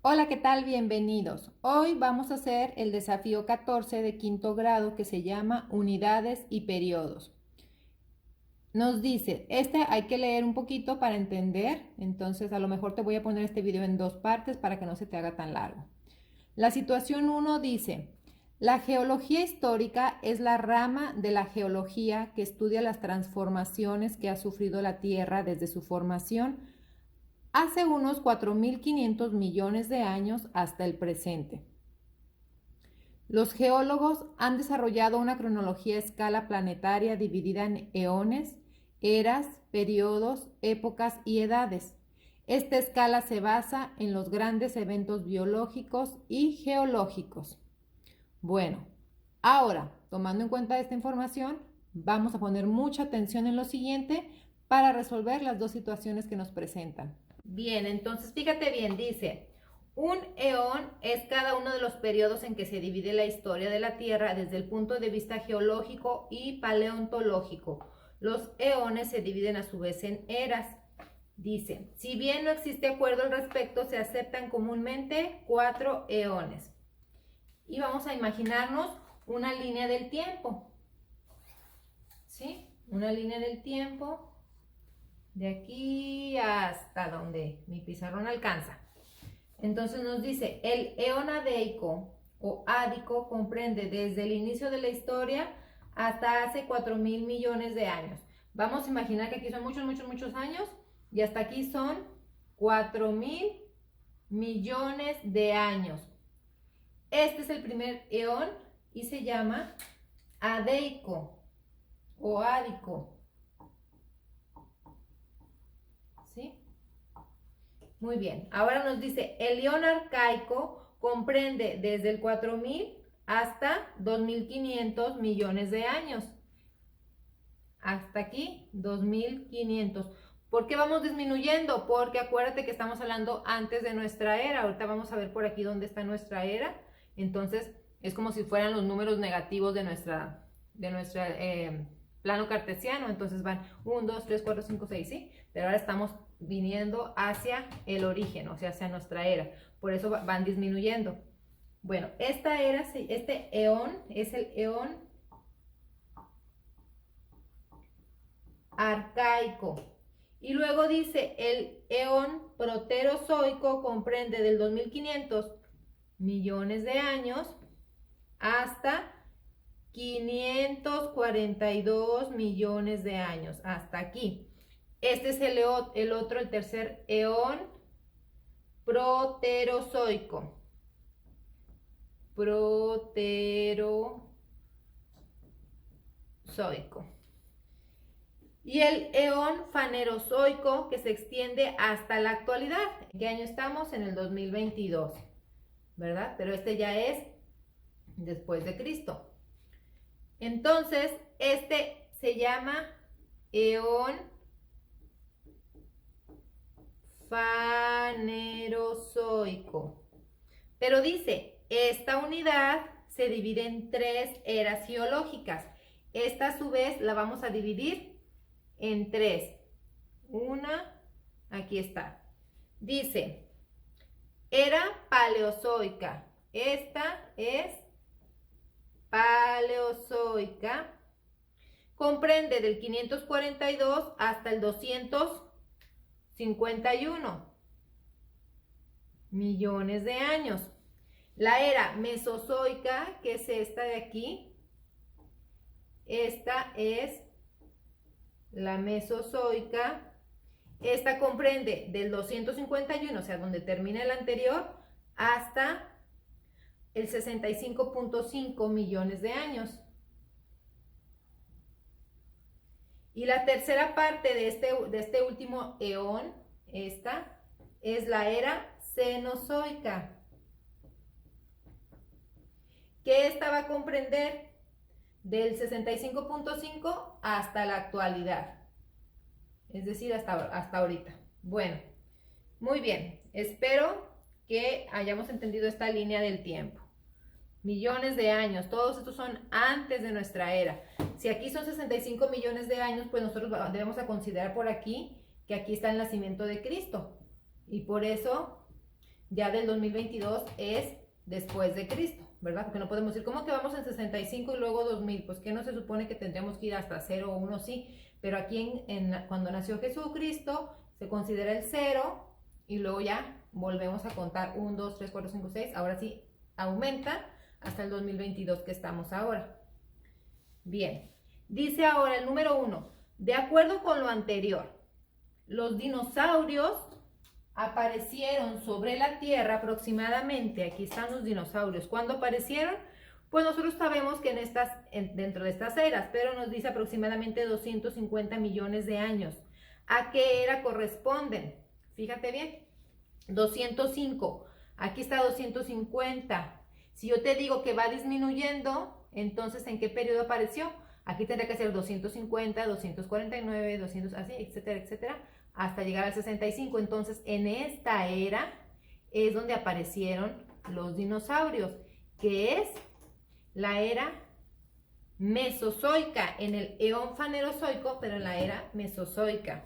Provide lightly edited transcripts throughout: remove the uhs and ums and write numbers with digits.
Hola, ¿qué tal? Bienvenidos. Hoy vamos a hacer el desafío 14 de quinto grado que se llama Unidades y Periodos. Nos dice, hay que leer un poquito para entender, entonces a lo mejor te voy a poner este video en dos partes para que no se te haga tan largo. La situación uno dice, la geología histórica es la rama de la geología que estudia las transformaciones que ha sufrido la Tierra desde su formación hace unos 4.500 millones de años hasta el presente. Los geólogos han desarrollado una cronología a escala planetaria dividida en eones, eras, periodos, épocas y edades. Esta escala se basa en los grandes eventos biológicos y geológicos. Bueno, ahora, tomando en cuenta esta información, vamos a poner mucha atención en lo siguiente para resolver las dos situaciones que nos presentan. Bien, entonces fíjate bien, dice, un eón es cada uno de los periodos en que se divide la historia de la Tierra desde el punto de vista geológico y paleontológico. Los eones se dividen a su vez en eras. Dice, si bien no existe acuerdo al respecto, se aceptan comúnmente 4 eones. Y vamos a imaginarnos una línea del tiempo. ¿Sí? Una línea del tiempo de aquí hasta donde mi pizarrón alcanza. Entonces nos dice, el eón adeico o ádico comprende desde el inicio de la historia hasta hace 4.000 millones de años. Vamos a imaginar que aquí son muchos años y hasta aquí son 4.000 millones de años. Este es el primer eón y se llama adeico o ádico. ¿Sí? Muy bien. Ahora nos dice, el eón arcaico comprende desde el 4.000 hasta 2.500 millones de años. Hasta aquí, 2.500. ¿Por qué vamos disminuyendo? Porque acuérdate que estamos hablando antes de nuestra era. Ahorita vamos a ver por aquí dónde está nuestra era. Entonces, es como si fueran los números negativos de nuestra plano cartesiano. Entonces van 1, 2, 3, 4, 5, 6, ¿sí? Pero ahora estamos viniendo hacia el origen, o sea, hacia nuestra era. Por eso van disminuyendo. Bueno, esta era, este eón es el eón arcaico. Y luego dice, el eón proterozoico comprende del 2.500 millones de años hasta 542 millones de años, hasta aquí. Este es el otro, el tercer eón proterozoico. Proterozoico. Y el eón fanerozoico que se extiende hasta la actualidad. ¿En qué año estamos? En el 2022, ¿verdad? Pero este ya es después de Cristo. Entonces, este se llama eón fanerozoico. Pero dice, esta unidad se divide en 3 eras geológicas. Esta a su vez la vamos a dividir en 3. Una, aquí está. Dice, era paleozoica. Esta es paleozoica. Comprende del 542 hasta el 251 millones de años. La era mesozoica, que es esta de aquí, esta es la mesozoica. Esta comprende del 251, o sea, donde termina el anterior, hasta el 65.5 millones de años. Y la tercera parte de este último eón, esta, es la era cenozoica, que esta va a comprender del 65.5 hasta la actualidad. Es decir, hasta ahorita. Bueno, muy bien. Espero que hayamos entendido esta línea del tiempo. Millones de años, todos estos son antes de nuestra era. Si aquí son 65 millones de años, pues nosotros debemos considerar por aquí que aquí está el nacimiento de Cristo. Y por eso ya del 2022 es después de Cristo, ¿verdad? Porque no podemos decir, ¿cómo que vamos en 65 y luego 2000? Pues que no se supone que tendríamos que ir hasta 0 o 1, sí, pero aquí cuando nació Jesucristo se considera el 0 y luego ya volvemos a contar 1, 2, 3, 4, 5, 6, ahora sí aumenta hasta el 2022 que estamos ahora. Bien, dice ahora el número 1, de acuerdo con lo anterior, los dinosaurios aparecieron sobre la Tierra aproximadamente, aquí están los dinosaurios, ¿cuándo aparecieron? Pues nosotros sabemos que dentro de estas eras, pero nos dice aproximadamente 250 millones de años. ¿A qué era corresponden? Fíjate bien, 205, aquí está 250. Si yo te digo que va disminuyendo, entonces ¿en qué periodo apareció? Aquí tendría que ser 250, 249, 200, así, etcétera, etcétera, hasta llegar al 65. Entonces, en esta era es donde aparecieron los dinosaurios, que es la era mesozoica, en el eón fanerozoico, pero en la era mesozoica.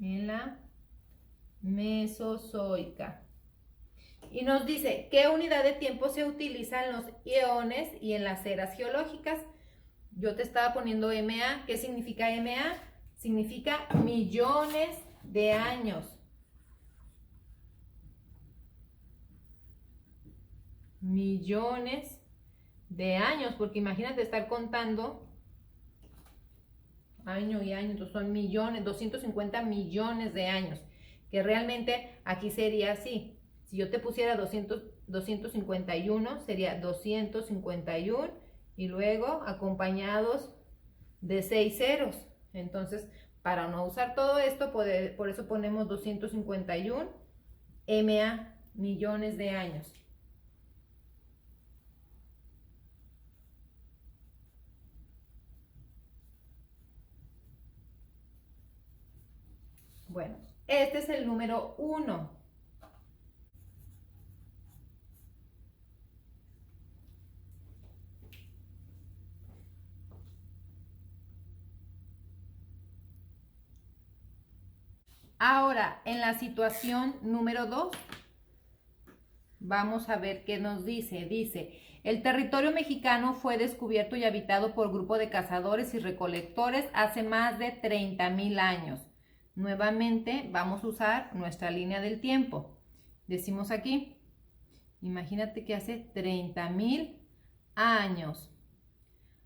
En la mesozoica. Y nos dice, ¿qué unidad de tiempo se utiliza en los eones y en las eras geológicas? Yo te estaba poniendo MA. ¿Qué significa MA? Significa millones de años. Millones de años, porque imagínate estar contando año y año, entonces son millones, 250 millones de años, que realmente aquí sería así. Si yo te pusiera 251, sería 251 y luego acompañados de 6 ceros. Entonces, para no usar todo esto, por eso ponemos 251 MA, millones de años. Bueno, este es el número 1. Ahora, en la situación número 2, vamos a ver qué nos dice. Dice, el territorio mexicano fue descubierto y habitado por grupo de cazadores y recolectores hace más de 30,000 años. Nuevamente vamos a usar nuestra línea del tiempo. Decimos aquí, imagínate que hace 30,000 años.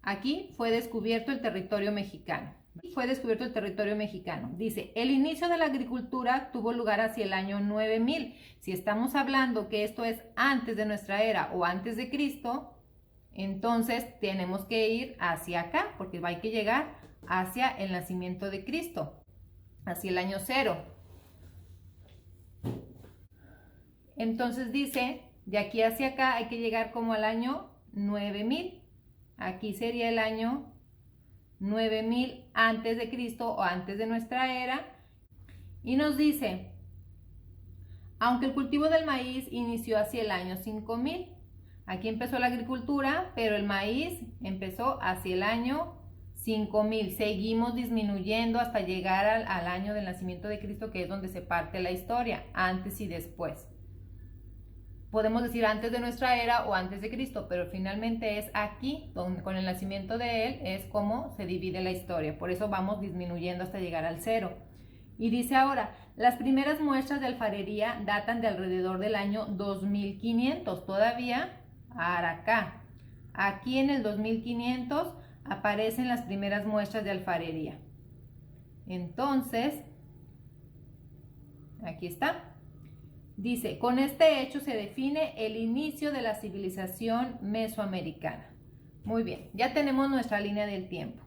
Aquí fue descubierto el territorio mexicano. Dice, el inicio de la agricultura tuvo lugar hacia el año 9000. Si estamos hablando que esto es antes de nuestra era o antes de Cristo, entonces tenemos que ir hacia acá, porque hay que llegar hacia el nacimiento de Cristo, hacia el año 0. Entonces dice, de aquí hacia acá hay que llegar como al año 9000. Aquí sería el año 9000 antes de Cristo o antes de nuestra era. Y nos dice, aunque el cultivo del maíz inició hacia el año 5000, aquí empezó la agricultura, pero el maíz empezó hacia el año 5000. Seguimos disminuyendo hasta llegar al año del nacimiento de Cristo, que es donde se parte la historia, antes y después. Podemos decir antes de nuestra era o antes de Cristo, pero finalmente es aquí, donde con el nacimiento de Él, es como se divide la historia. Por eso vamos disminuyendo hasta llegar al 0. Y dice ahora, las primeras muestras de alfarería datan de alrededor del año 2500, todavía para acá. Aquí en el 2500 aparecen las primeras muestras de alfarería. Entonces, aquí está. Dice, con este hecho se define el inicio de la civilización mesoamericana. Muy bien, ya tenemos nuestra línea del tiempo.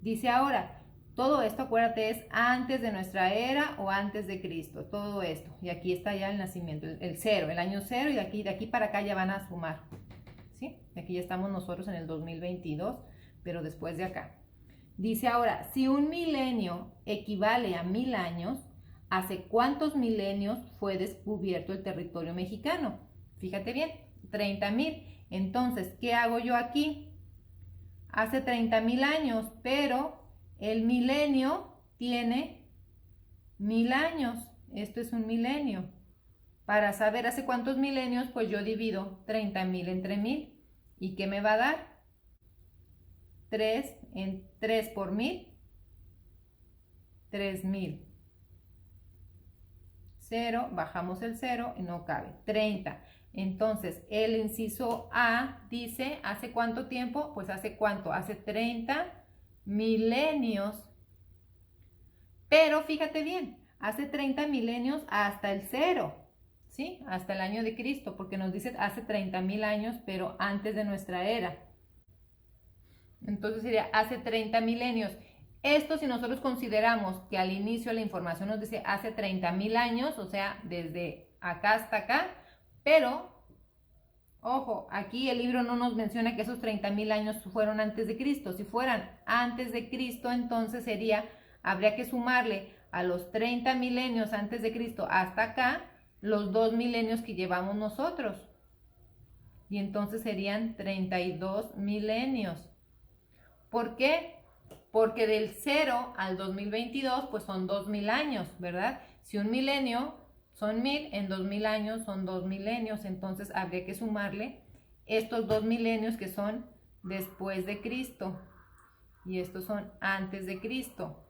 Dice ahora, todo esto, acuérdate, es antes de nuestra era o antes de Cristo, todo esto. Y aquí está ya el nacimiento, el 0, el año 0, y de aquí para acá ya van a sumar. ¿Sí? Aquí ya estamos nosotros en el 2022, pero después de acá. Dice ahora, si un milenio equivale a 1000 años, ¿hace cuántos milenios fue descubierto el territorio mexicano? Fíjate bien, 30,000. Entonces, ¿qué hago yo aquí? Hace 30,000 años, pero el milenio tiene 1000 años. Esto es un milenio. Para saber hace cuántos milenios, pues yo divido 30.000 entre 1000. ¿Y qué me va a dar? 3 por 1000, 3000. 0, bajamos el 0 y no cabe. 30. Entonces, el inciso A dice, ¿hace cuánto tiempo? Pues ¿hace cuánto? Hace 30 milenios. Pero fíjate bien, hace 30 milenios hasta el 0, ¿sí? Hasta el año de Cristo, porque nos dice hace 30.000 años, pero antes de nuestra era. Entonces sería hace 30 milenios. Esto si nosotros consideramos que al inicio la información nos dice hace 30.000 años, o sea, desde acá hasta acá, pero, ojo, aquí el libro no nos menciona que esos 30.000 años fueron antes de Cristo. Si fueran antes de Cristo, entonces habría que sumarle a los 30 milenios antes de Cristo hasta acá, los 2 milenios que llevamos nosotros. Y entonces serían 32 milenios. ¿Por qué? Porque del 0 al 2022, pues son 2000 años, ¿verdad? Si un milenio son 1000, en 2000 años son 2 milenios, entonces habría que sumarle estos 2 milenios que son después de Cristo y estos son antes de Cristo.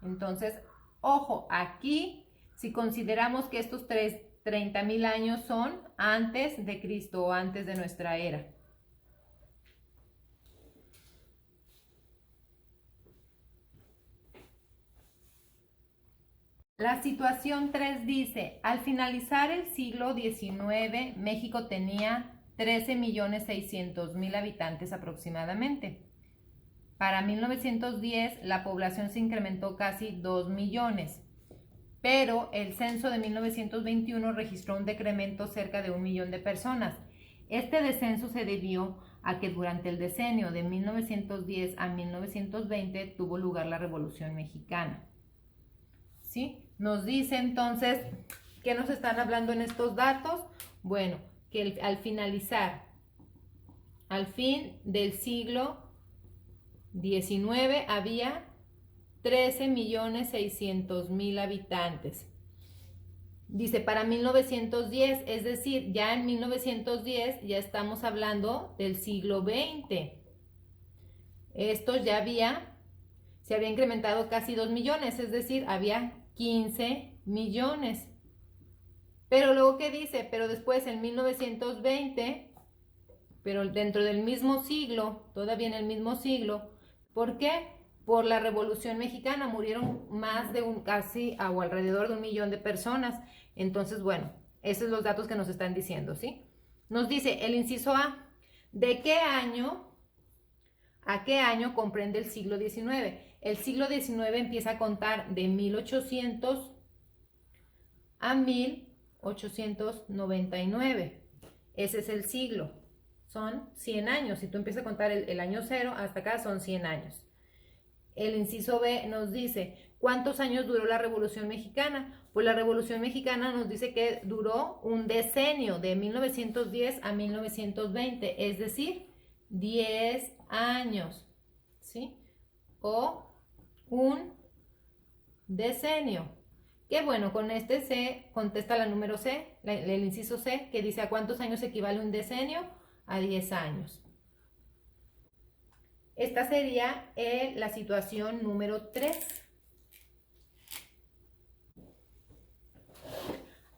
Entonces, ojo, aquí, si consideramos que estos 30.000 años son antes de Cristo o antes de nuestra era. La situación 3 dice, al finalizar el siglo XIX, México tenía 13.600.000 habitantes aproximadamente. Para 1910, la población se incrementó casi 2 millones, pero el censo de 1921 registró un decremento cerca de 1 millón de personas. Este descenso se debió a que durante el decenio de 1910 a 1920 tuvo lugar la Revolución Mexicana. ¿Sí? Nos dice entonces, ¿qué nos están hablando en estos datos? Bueno, que al fin del siglo XIX había 13.600.000 habitantes. Dice, para 1910, es decir, ya en 1910 ya estamos hablando del siglo XX. Esto ya se había incrementado casi 2 millones, es decir, había 15 millones. Pero luego, ¿qué dice? Pero después en 1920, pero dentro del mismo siglo, todavía en el mismo siglo, ¿por qué? Por la Revolución Mexicana murieron más de casi o alrededor de 1 millón de personas. Entonces, bueno, esos son los datos que nos están diciendo, ¿sí? Nos dice el inciso A, ¿de qué año a qué año comprende el siglo XIX? El siglo XIX empieza a contar de 1800 a 1899. Ese es el siglo. Son 100 años. Si tú empiezas a contar el año 0 hasta acá, son 100 años. El inciso B nos dice, ¿cuántos años duró la Revolución Mexicana? Pues la Revolución Mexicana nos dice que duró un decenio, de 1910 a 1920, es decir, 10 años, ¿sí? O un decenio. Que bueno, con este se contesta la número C, el inciso C, que dice, ¿a cuántos años equivale un decenio? A 10 años. Esta sería la situación número 3.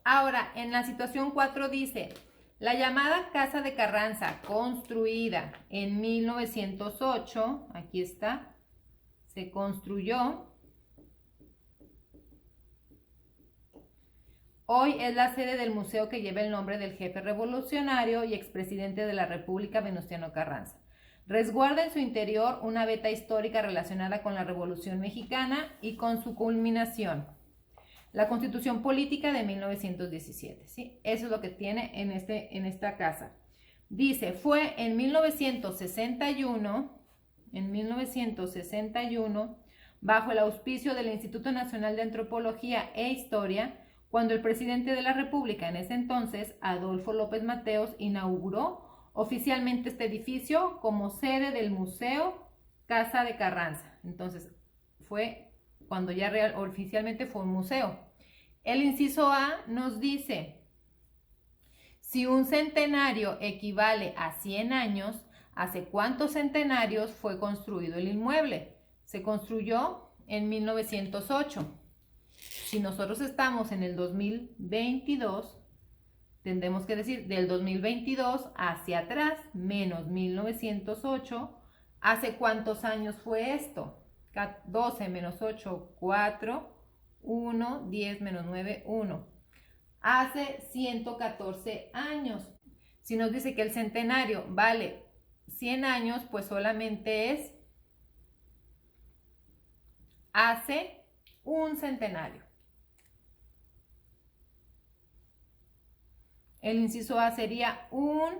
Ahora, en la situación 4 dice, la llamada Casa de Carranza, construida en 1908, aquí está, se construyó. Hoy es la sede del museo que lleva el nombre del jefe revolucionario y expresidente de la República, Venustiano Carranza. Resguarda en su interior una veta histórica relacionada con la Revolución Mexicana y con su culminación, la Constitución Política de 1917. ¿Sí? Eso es lo que tiene en esta casa. Dice, fue en 1961, bajo el auspicio del Instituto Nacional de Antropología e Historia, cuando el presidente de la República en ese entonces, Adolfo López Mateos, inauguró oficialmente este edificio como sede del Museo Casa de Carranza. Entonces, fue cuando ya oficialmente fue un museo. El inciso A nos dice, si un centenario equivale a 100 años, ¿hace cuántos centenarios fue construido el inmueble? Se construyó en 1908. Si nosotros estamos en el 2022, tendremos que decir del 2022 hacia atrás, menos 1908, ¿hace cuántos años fue esto? 12 menos 8, 4, 1, 10 menos 9, 1. Hace 114 años. Si nos dice que el centenario vale 100 años, pues solamente es hace un centenario. El inciso A sería un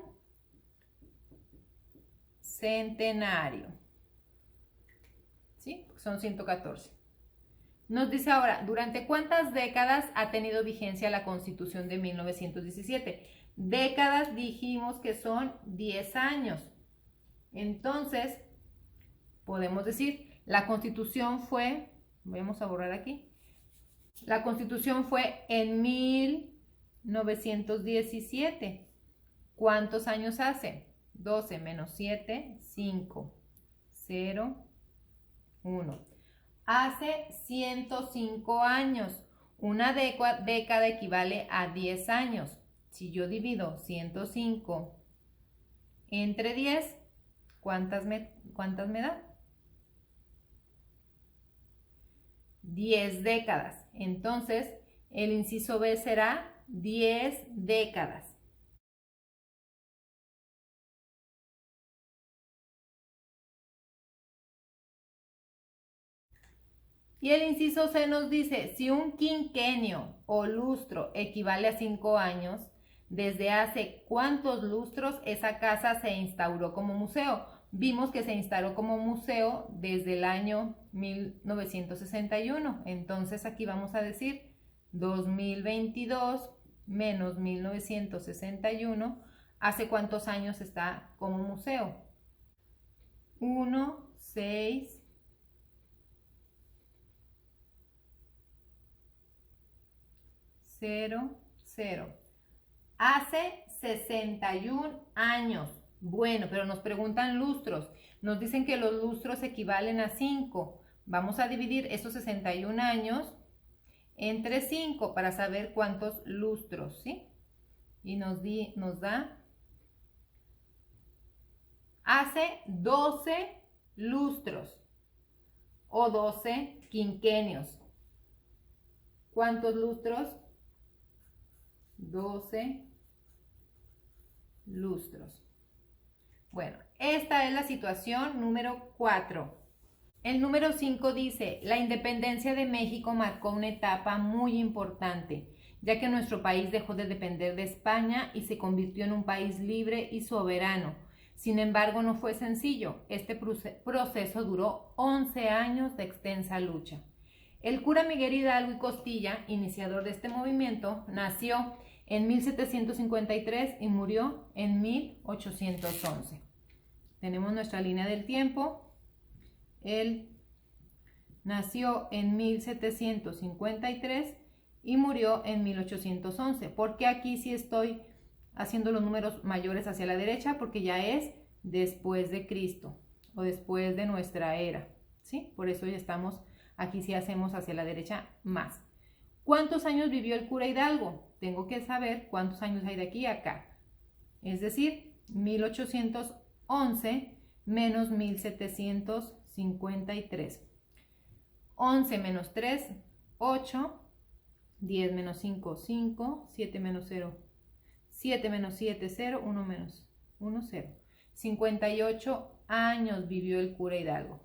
centenario. ¿Sí? Son 114. Nos dice ahora, ¿durante cuántas décadas ha tenido vigencia la Constitución de 1917? Décadas dijimos que son 10 años. Entonces, podemos decir, la Constitución fue, vamos a borrar aquí, la Constitución fue en 1917. ¿Cuántos años hace? 12 menos 7, 5, 0, 1. Hace 105 años. Una década equivale a 10 años. Si yo divido 105 entre 10, ¿cuántas me da? 10 décadas. Entonces, el inciso B será 10 décadas. Y el inciso C nos dice, si un quinquenio o lustro equivale a 5 años, ¿desde hace cuántos lustros esa casa se instauró como museo? Vimos que se instaló como museo desde el año 1961. Entonces aquí vamos a decir 2022 menos 1961. ¿Hace cuántos años está como museo? 1, 6, 0, 0. Hace 61 años. Bueno, pero nos preguntan lustros. Nos dicen que los lustros equivalen a 5. Vamos a dividir esos 61 años entre 5 para saber cuántos lustros, ¿sí? Y nos da, hace 12 lustros o 12 quinquenios. ¿Cuántos lustros? 12 lustros. Bueno, esta es la situación número 4. El número 5 dice, la independencia de México marcó una etapa muy importante, ya que nuestro país dejó de depender de España y se convirtió en un país libre y soberano. Sin embargo, no fue sencillo. Este proceso duró 11 años de extensa lucha. El cura Miguel Hidalgo y Costilla, iniciador de este movimiento, nació en 1753 y murió en 1811. Tenemos nuestra línea del tiempo. Él nació en 1753 y murió en 1811. ¿Por qué aquí sí estoy haciendo los números mayores hacia la derecha? Porque ya es después de Cristo o después de nuestra era, ¿sí? Por eso ya estamos, aquí sí hacemos hacia la derecha más. ¿Cuántos años vivió el cura Hidalgo? Tengo que saber cuántos años hay de aquí a acá. Es decir, 1811 menos 1753. 11 menos 3, 8. 10 menos 5, 5. 7 menos 0, 7 menos 7, 0. 1 menos 1, 0. 58 años vivió el cura Hidalgo.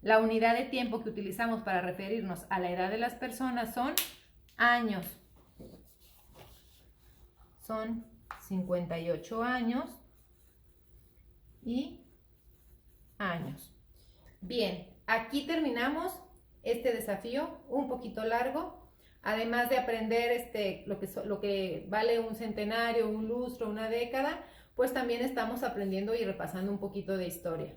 La unidad de tiempo que utilizamos para referirnos a la edad de las personas son años. Son 58 años y años. Bien, aquí terminamos este desafío un poquito largo. Además de aprender lo que vale un centenario, un lustro, una década, pues también estamos aprendiendo y repasando un poquito de historia.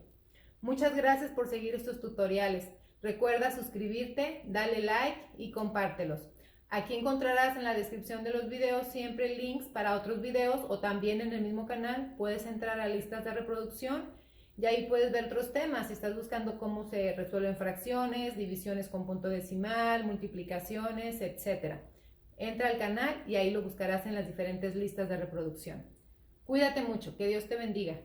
Muchas gracias por seguir estos tutoriales. Recuerda suscribirte, dale like y compártelos. Aquí encontrarás en la descripción de los videos siempre links para otros videos o también en el mismo canal puedes entrar a listas de reproducción y ahí puedes ver otros temas si estás buscando cómo se resuelven fracciones, divisiones con punto decimal, multiplicaciones, etc. Entra al canal y ahí lo buscarás en las diferentes listas de reproducción. Cuídate mucho, que Dios te bendiga.